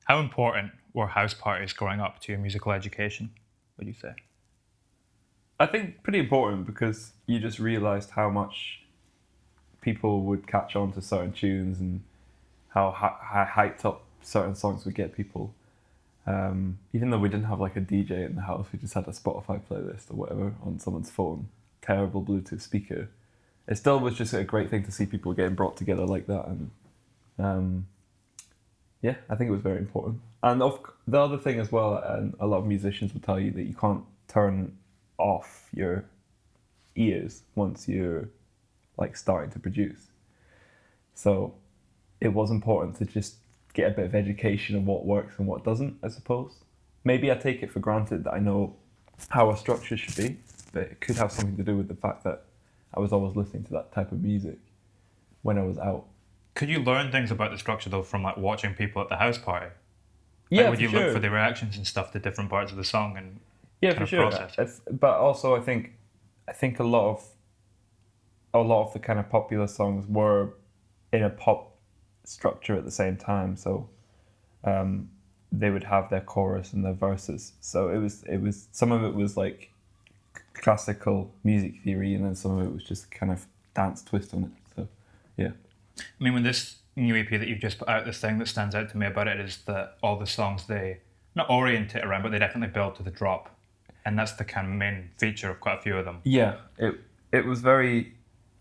How important were house parties growing up to your musical education, would you say? I think pretty important because you just realised how much people would catch on to certain tunes and how hyped up certain songs would get people. Even though we didn't have like a DJ in the house, we just had a Spotify playlist or whatever on someone's phone, terrible Bluetooth speaker. It still was just a great thing to see people getting brought together like that, and um, yeah, I think it was very important. And the other thing as well, and a lot of musicians will tell you that you can't turn off your ears once you're like starting to produce. So it was important to just get a bit of education on what works and what doesn't, I suppose. Maybe I take it for granted that I know how a structure should be, but it could have something to do with the fact that I was always listening to that type of music when I was out. Could you learn things about the structure though from like watching people at the house party? Like Yeah, would for you look sure. for the reactions and stuff to different parts of the song and Yeah, kind for of sure. process it? But also, I think a lot of the kind of popular songs were in a pop structure at the same time. So um, they would have their chorus and their verses. So it was some of it was like classical music theory, and then some of it was just kind of dance twist on it. So yeah, I mean, when this new EP that you've just put out, the thing that stands out to me about it is that all the songs they not orient it around, but they definitely build to the drop, and that's the kind of main feature of quite a few of them. yeah. It was very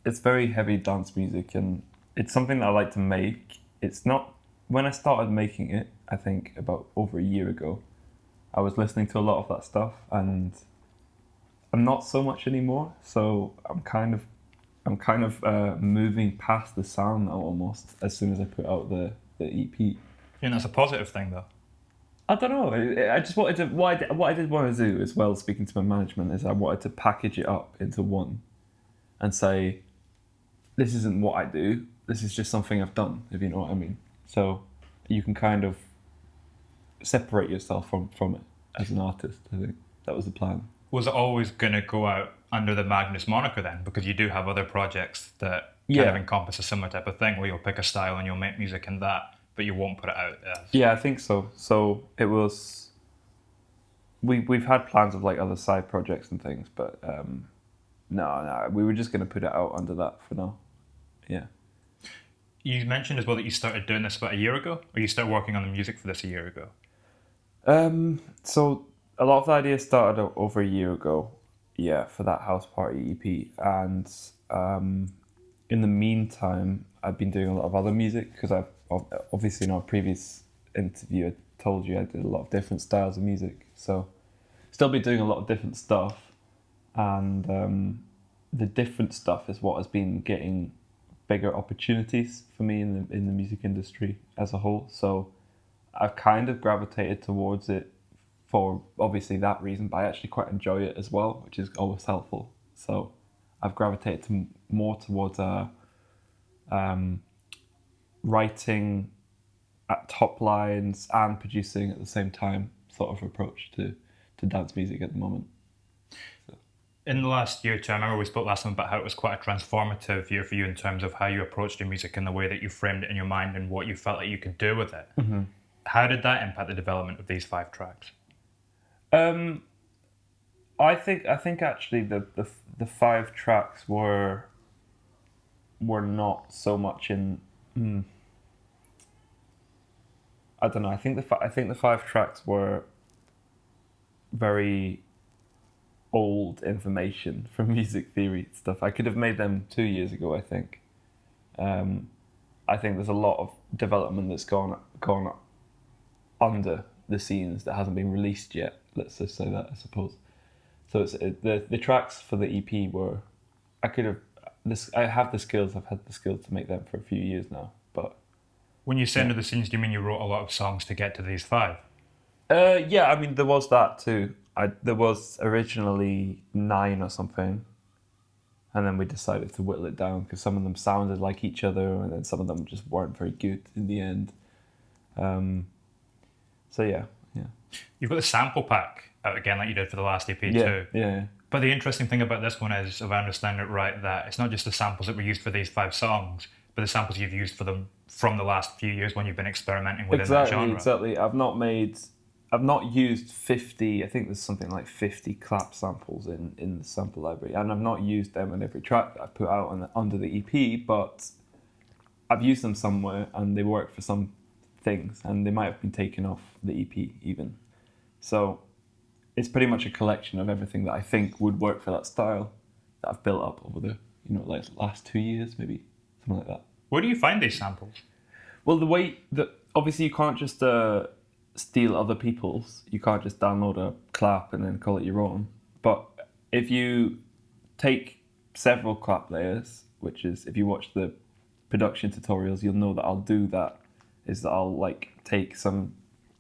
it's very heavy dance music, and it's something that I like to make. It's not when I started making it. I think about over a year ago, I was listening to a lot of that stuff, and I'm not so much anymore. So I'm kind of moving past the sound now almost as soon as I put out the EP. And that's a positive thing, though. I don't know. I just wanted to. What I did want to do as well, speaking to my management, is I wanted to package it up into one and say, this isn't what I do. This is just something I've done, if you know what I mean. So you can kind of separate yourself from it as an artist. I think that was the plan. Was it always going to go out under the Magnus moniker then? Because you do have other projects that kind of Yeah, encompass a similar type of thing where you'll pick a style and you'll make music in that, but you won't put it out as. yeah, I think so. So it was. We've had plans of like other side projects and things, but no, we were just gonna put it out under that for now. Yeah. You mentioned as well that you started doing this about a year ago, or you started working on the music for this a year ago. So a lot of the ideas started over a year ago, yeah, for that house party EP, and in the meantime, I've been doing a lot of other music because obviously in our previous interview I told you I did a lot of different styles of music, so still be doing a lot of different stuff, and the different stuff is what has been getting bigger opportunities for me in the music industry as a whole. So I've kind of gravitated towards it for obviously that reason, but I actually quite enjoy it as well, which is always helpful. So I've gravitated more towards um, writing at top lines and producing at the same time sort of approach to dance music at the moment. So, In the last year or two, I remember we spoke last time about how it was quite a transformative year for you in terms of how you approached your music and the way that you framed it in your mind and what you felt like you could do with it. How did that impact the development of these 5 tracks? um, I think actually the 5 tracks were not so much in. I don't know. I think the 5 tracks were very old information from music theory stuff. I could have made them 2 years ago. Um, I think there's a lot of development that's gone under the scenes that hasn't been released yet. Let's just say that, I suppose. So the tracks for the EP were. I could have this. I have the skills. I've had the skills to make them for a few years now. But When you say yeah, into the scenes, do you mean you wrote a lot of songs to get to these 5? yeah. I mean, there was that too. There was originally 9 or something, and then we decided to whittle it down because some of them sounded like each other, and then some of them just weren't very good in the end. Um, so yeah, yeah, You've got the sample pack out again, like you did for the last EP yeah, too. yeah, But the interesting thing about this one is, if I understand it right, that it's not just the samples that were used for these 5 songs, but the samples you've used for them from the last few years when you've been experimenting within that genre. Exactly. I've not used 50, I think there's something like 50 clap samples in the sample library, and I've not used them in every track that I put out under the EP, but I've used them somewhere and they work for some things, and they might have been taken off the EP even. So it's pretty much a collection of everything that I think would work for that style that I've built up over the like last 2 years, maybe something like that. Where do you find these samples? Well, the way that obviously you can't just steal other people's. You can't just download a clap and then call it your own. But if you take several clap layers, which is if you watch the production tutorials, you'll know that I'll do that. Is that I'll like take some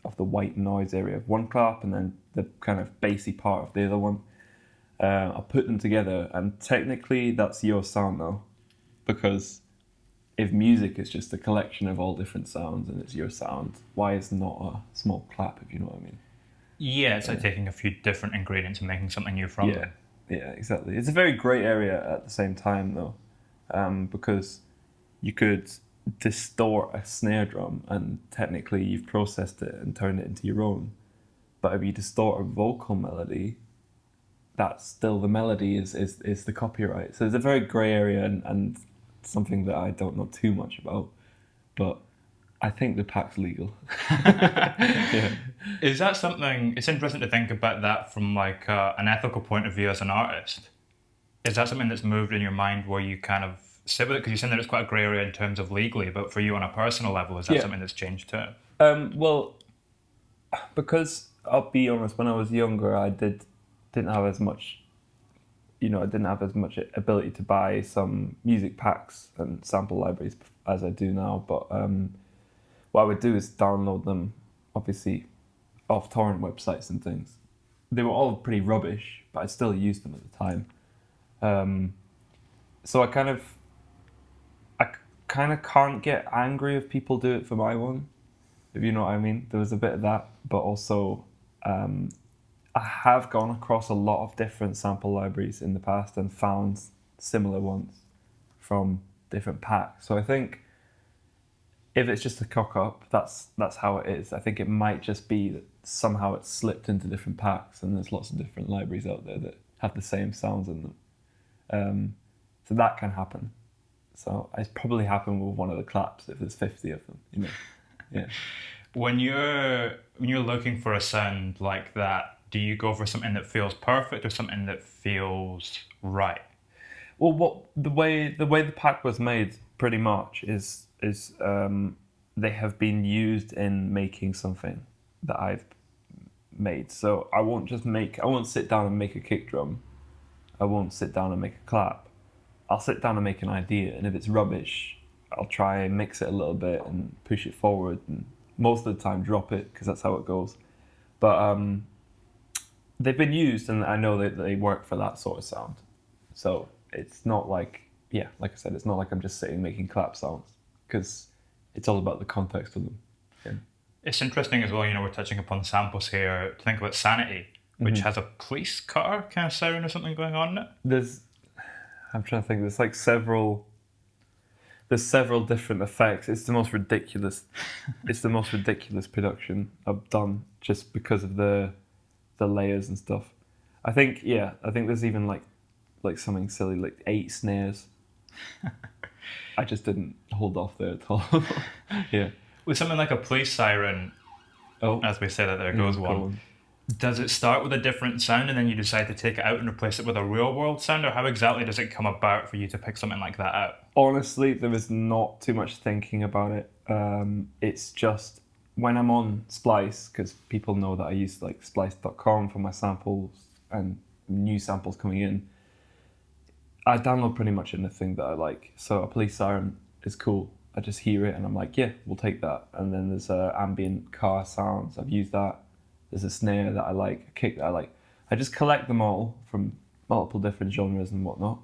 of the white noise area of one clap and then the kind of bassy part of the other one. I'll put them together, and technically that's your sound now, because if music is just a collection of all different sounds and it's your sound, why is not a small clap, if you know what I mean? Yeah, it's like taking a few different ingredients and making something new from them. Yeah, exactly. It's a very grey area at the same time, though, because you could distort a snare drum and technically you've processed it and turned it into your own. But if you distort a vocal melody, that's still the melody is the copyright. So it's a very grey area and something that I don't know too much about, but I think the pack's legal. Yeah. Is that something, it's interesting to think about that from like an ethical point of view as an artist. Is that something that's moved in your mind where you kind of sit with it? Because you're saying that it's quite a grey area in terms of legally, but for you on a personal level, is that something that's changed too? Well, because I'll be honest, when I was younger, I didn't have as much I didn't have as much ability to buy some music packs and sample libraries as I do now. But what I would do is download them, obviously, off torrent websites and things. They were all pretty rubbish, but I still used them at the time. So I kind of can't get angry if people do it for my one, if you know what I mean. There was a bit of that, but also I have gone across a lot of different sample libraries in the past and found similar ones from different packs. So I think if it's just a cock up, that's how it is. I think it might just be that somehow it's slipped into different packs, and there's lots of different libraries out there that have the same sounds in them. So that can happen. So it's probably happened with one of the claps if there's 50 of them. Yeah. When you're looking for a sound like that, do you go for something that feels perfect or something that feels right? Well, the way the pack was made pretty much is they have been used in making something that I've made. So I won't sit down and make a kick drum. I won't sit down and make a clap. I'll sit down and make an idea, and if it's rubbish, I'll try and mix it a little bit and push it forward, and most of the time drop it, because that's how it goes. But they've been used, and I know that they work for that sort of sound. So it's not like, like I said, it's not like I'm just sitting making clap sounds, because it's all about the context of them. Yeah. It's interesting as well, we're touching upon samples here, to think about Sanity, which has a police car kind of sound or something going on in it. I'm trying to think, there's several different effects. It's the most ridiculous production I've done, just because of the layers and stuff. I think there's even like something silly, like 8 snares. I just didn't hold off there at all. Yeah. With something like a police siren, as we say that there goes one. Does it start with a different sound and then you decide to take it out and replace it with a real world sound, or how exactly does it come about for you to pick something like that out? Honestly, there was not too much thinking about it. It's just when I'm on Splice, because people know that I use like splice.com for my samples and new samples coming in, I download pretty much anything that I like. So a police siren is cool. I just hear it and I'm like, yeah, we'll take that. And then there's ambient car sounds. I've used that. There's a snare that I like, a kick that I like. I just collect them all from multiple different genres and whatnot.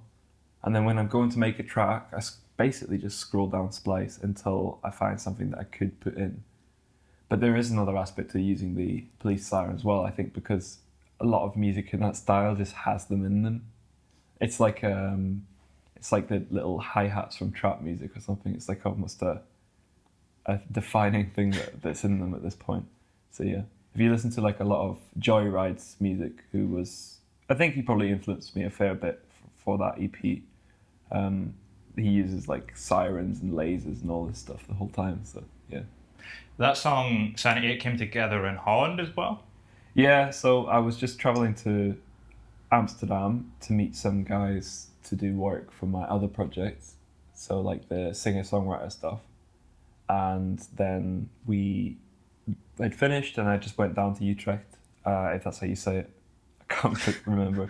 And then when I'm going to make a track, I basically just scroll down Splice until I find something that I could put in. But there is another aspect to using the police siren as well, I think, because a lot of music in that style just has them in them. It's like It's like the little hi-hats from trap music or something. It's like almost a defining thing that's in them at this point. So yeah, if you listen to like a lot of Joyride's music, I think he probably influenced me a fair bit for that EP. He uses like sirens and lasers and all this stuff the whole time. So yeah. That song, Sanity, it came together in Holland as well? Yeah, so I was just traveling to Amsterdam to meet some guys to do work for my other projects. So like the singer-songwriter stuff. And then I'd finished and I just went down to Utrecht, if that's how you say it. I can't remember.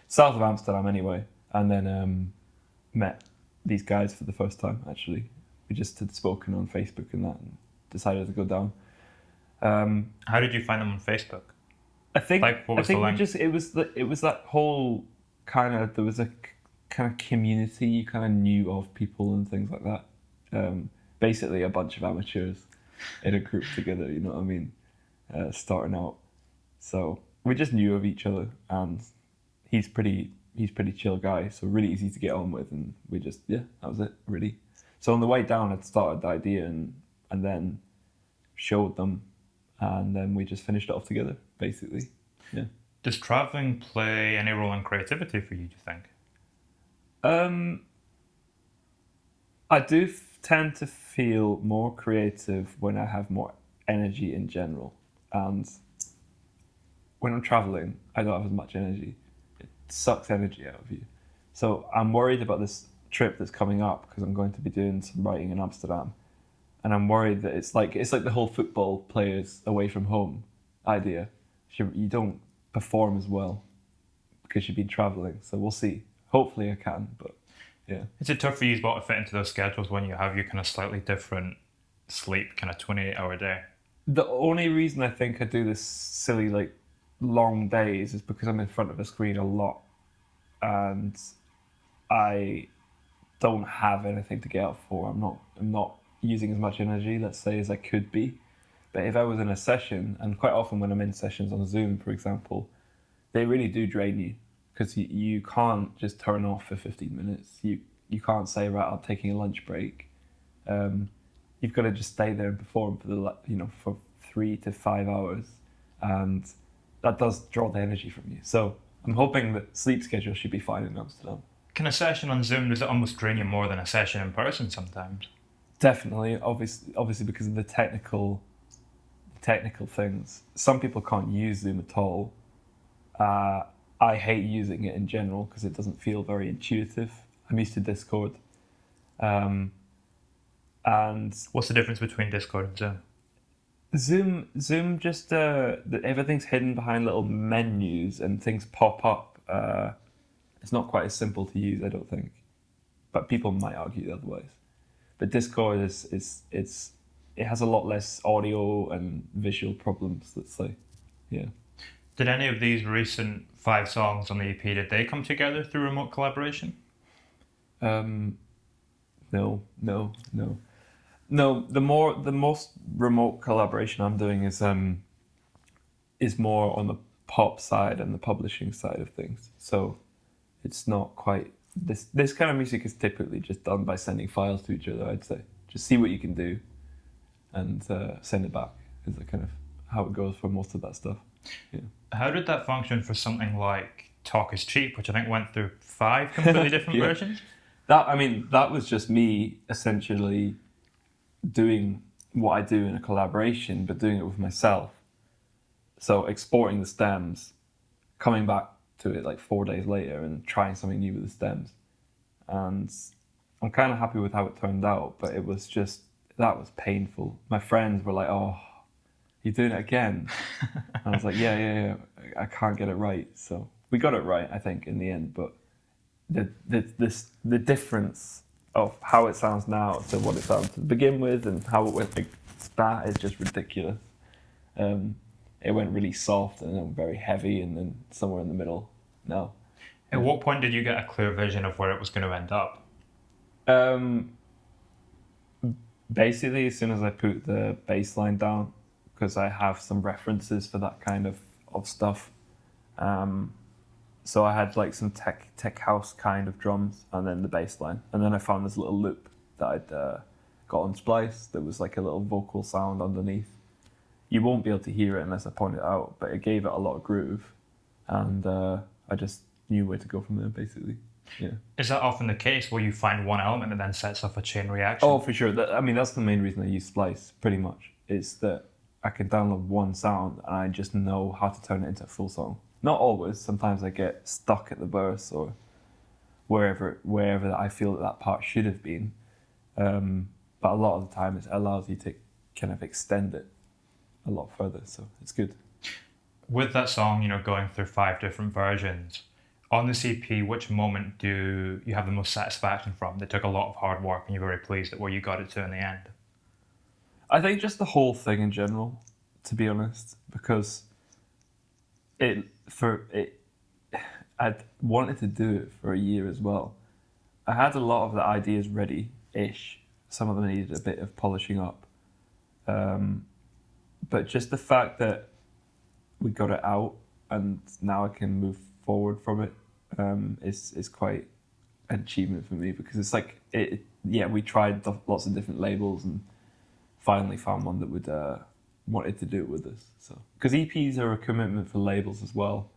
South of Amsterdam anyway. And then met these guys for the first time, actually. We just had spoken on Facebook and that and decided to go down. How did you find them on Facebook? I think What was the link? it was that whole kind of, there was a kind of community, you kind of knew of people and things like that. Basically a bunch of amateurs in a group together, you know what I mean? Starting out. So we just knew of each other, and he's pretty chill guy, so really easy to get on with, and we just, that was it, really. So on the way down, I'd started the idea and then showed them, and then we just finished it off together, basically. Yeah. Does traveling play any role in creativity for you, do you think? I do tend to feel more creative when I have more energy in general, and when I'm traveling, I don't have as much energy. It sucks energy out of you. So I'm worried about this trip that's coming up because I'm going to be doing some writing in Amsterdam, and I'm worried that it's like the whole football players away from home idea. You don't perform as well because you've been traveling. So we'll see. Hopefully I can, but yeah. Is it tough for you as well to fit into those schedules when you have your kind of slightly different sleep, kind of 28-hour day? The only reason I think I do this silly like long days is because I'm in front of a screen a lot, and I don't have anything to get up for. I'm not using as much energy, let's say, as I could be. But if I was in a session, and quite often when I'm in sessions on Zoom, for example, they really do drain you, because you can't just turn off for 15 minutes. You can't say, right, I'm taking a lunch break. You've got to just stay there and perform for 3 to 5 hours, and that does draw the energy from you. So I'm hoping that sleep schedule should be fine in Amsterdam. Can a session on Zoom, does it almost drain you more than a session in person sometimes? Definitely, obviously because of the technical things. Some people can't use Zoom at all. I hate using it in general because it doesn't feel very intuitive. I'm used to Discord. And what's the difference between Discord and Zoom? Zoom just everything's hidden behind little menus and things pop up. It's not quite as simple to use, I don't think, but people might argue otherwise. But Discord it has a lot less audio and visual problems, let's say. Yeah. Did any of these recent 5 songs on the EP, did they come together through remote collaboration? No. The most remote collaboration I'm doing is more on the pop side and the publishing side of things. So it's not quite this kind of music is typically just done by sending files to each other, I'd say. Just see what you can do and send it back is the kind of how it goes for most of that stuff. Yeah. How did that function for something like Talk is Cheap, which I think went through 5 completely different versions? That was just me essentially doing what I do in a collaboration, but doing it with myself. So exporting the stems, coming back to it like 4 days later and trying something new with the stems. And I'm kind of happy with how it turned out, but it was just, that was painful. My friends were like, "Oh, you're doing it again?" And I was like, yeah, I can't get it right. So we got it right, I think, in the end, but the difference of how it sounds now to what it sounded to begin with and how it went, that is just ridiculous. It went really soft and then very heavy and then somewhere in the middle. No. At what point did you get a clear vision of where it was going to end up? Basically, as soon as I put the bass line down, because I have some references for that kind of stuff. So I had like some tech house kind of drums, and then the bass line, and then I found this little loop that I'd got on Splice that was like a little vocal sound underneath. You won't be able to hear it unless I point it out, but it gave it a lot of groove, and I just knew where to go from there, basically. Yeah. Is that often the case where you find one element and then sets off a chain reaction? Oh, for sure. That's the main reason I use Splice, pretty much, is that I can download one sound and I just know how to turn it into a full song. Not always. Sometimes I get stuck at the verse or wherever that I feel that part should have been. But a lot of the time it allows you to kind of extend it a lot further, so it's good. With that song, going through 5 different versions, on the CP, which moment do you have the most satisfaction from? That took a lot of hard work and you're very pleased at where you got it to in the end. I think just the whole thing in general, to be honest, because I'd wanted to do it for a year as well. I had a lot of the ideas ready-ish. Some of them needed a bit of polishing up. But just the fact that we got it out and now I can move forward from it is quite an achievement for me, because it's like, we tried lots of different labels and finally found one that would wanted to do it with us. So, because EPs are a commitment for labels as well.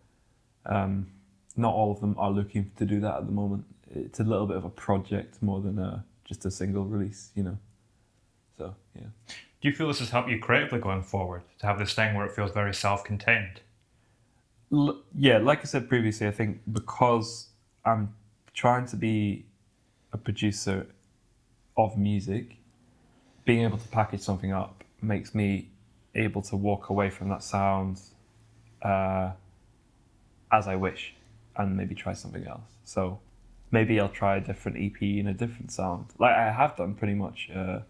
Not all of them are looking to do that at the moment. It's a little bit of a project more than just a single release, So, yeah. Do you feel this has helped you creatively going forward, to have this thing where it feels very self-contained? Yeah, like I said previously, I think because I'm trying to be a producer of music, being able to package something up makes me able to walk away from that sound as I wish and maybe try something else. So maybe I'll try a different EP and a different sound, like I have done pretty much a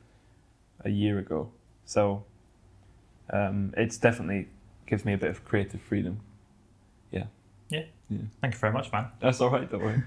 year ago. So it's definitely gives me a bit of creative freedom. Yeah. Yeah. Thank you very much, man. That's all right, don't worry.